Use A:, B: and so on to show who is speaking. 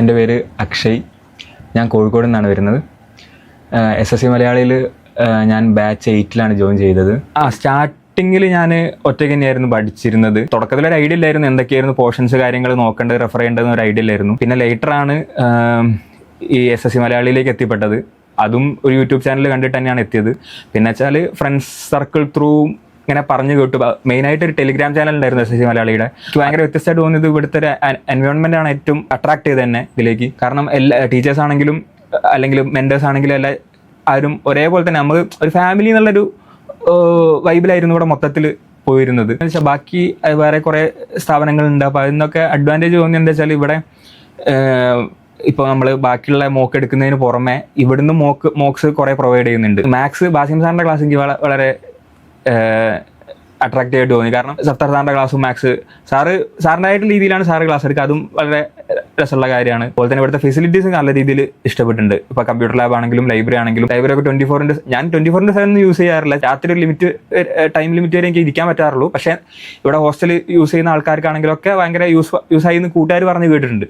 A: എൻ്റെ പേര് അക്ഷയ്. ഞാൻ കോഴിക്കോട് നിന്നാണ് വരുന്നത്. SSC മലയാളിയിൽ ഞാൻ ബാച്ച് 8 ജോയിൻ ചെയ്തത്. സ്റ്റാർട്ടിങ്ങിൽ ഞാൻ ഒറ്റയ്ക്ക് തന്നെയായിരുന്നു പഠിച്ചിരുന്നത്. തുടക്കത്തിലൊരു ഐഡിയ ഇല്ലായിരുന്നു എന്തൊക്കെയായിരുന്നു പോർഷൻസ് കാര്യങ്ങൾ നോക്കേണ്ടത്, റെഫർ ചെയ്യേണ്ടതെന്ന് ഒരു ഐഡിയ ഇല്ലായിരുന്നു. പിന്നെ ലേറ്ററാണ് ഈ SSC മലയാളിയിലേക്ക് എത്തിപ്പെട്ടത്. അതും ഒരു യൂട്യൂബ് ചാനൽ കണ്ടിട്ട് തന്നെയാണ് എത്തിയത്. പിന്നെ വെച്ചാൽ ഫ്രണ്ട്സ് സർക്കിൾ ത്രൂ ഇങ്ങനെ പറഞ്ഞു കേട്ടു. മെയിനായിട്ട് ഒരു ടെലിഗ്രാം ചാനൽ ഉണ്ടായിരുന്നു SSC മലയാളിയുടെ. എനിക്ക് ഭയങ്കര വ്യത്യസ്തമായിട്ട് തോന്നിയത് ഇവിടുത്തെ ഒരു എൻവയോൺമെന്റ് ആണ് ഏറ്റവും അട്രാക്ട് ചെയ്തത് തന്നെ ഇതിലേക്ക്. കാരണം എല്ലാ ടീച്ചേഴ്സ് ആണെങ്കിലും അല്ലെങ്കിൽ മെന്റേഴ്സ് ആണെങ്കിലും എല്ലാം ആരും ഒരേപോലെ തന്നെ നമുക്ക് ഒരു ഫാമിലി എന്നുള്ളൊരു വൈബിലായിരുന്നു ഇവിടെ മൊത്തത്തിൽ പോയിരുന്നത്. എന്ന് വെച്ചാൽ ബാക്കി വേറെ കുറേ സ്ഥാപനങ്ങളുണ്ട്. അപ്പോൾ അതിനൊക്കെ അഡ്വാൻറ്റേജ് തോന്നിയത് എന്താ വെച്ചാൽ ഇവിടെ ഇപ്പോൾ നമ്മൾ ബാക്കിയുള്ള മോക്ക് എടുക്കുന്നതിന് പുറമെ ഇവിടുന്ന് മോക്സ് കുറേ പ്രൊവൈഡ് ചെയ്യുന്നുണ്ട്. മാത്സ് ബാസിം സാറിൻ്റെ ക്ലാസ് എനിക്ക് വളരെ അട്രാക്റ്റീവ് ആയിട്ട് തോന്നി. കാരണം സഫ്തർ സാറിൻ്റെ ക്ലാസ്സും മാത്സ് സാറിൻ്റെതായിട്ടുള്ള രീതിയിലാണ് സാറ് ക്ലാസ് എടുക്കുക. അതും വളരെ രസമുള്ള കാര്യമാണ്. അതുപോലെ തന്നെ ഇവിടുത്തെ ഫെസിലിറ്റീസ് നല്ല രീതിയിൽ ഇഷ്ടപ്പെട്ടിട്ടുണ്ട്. ഇപ്പോൾ കമ്പ്യൂട്ടർ ലാബ് ആണെങ്കിലും ലൈബ്രറി ആണെങ്കിലും. ലൈബ്രറി ഒക്കെ 24/7 യൂസ് ചെയ്യാറില്ല. രാത്രി ഒരു ടൈം ലിമിറ്റ് വരെ എനിക്ക് ഇരിക്കാൻ പറ്റാറുള്ളൂ. പക്ഷേ ഇവിടെ ഹോസ്റ്റൽ യൂസ് ചെയ്യുന്ന ആൾക്കാർക്കാണെങ്കിലൊക്കെ ഭയങ്കര യൂസ് ആയി എന്ന് കൂട്ടുകാർ പറഞ്ഞ് കേട്ടിട്ടുണ്ട്.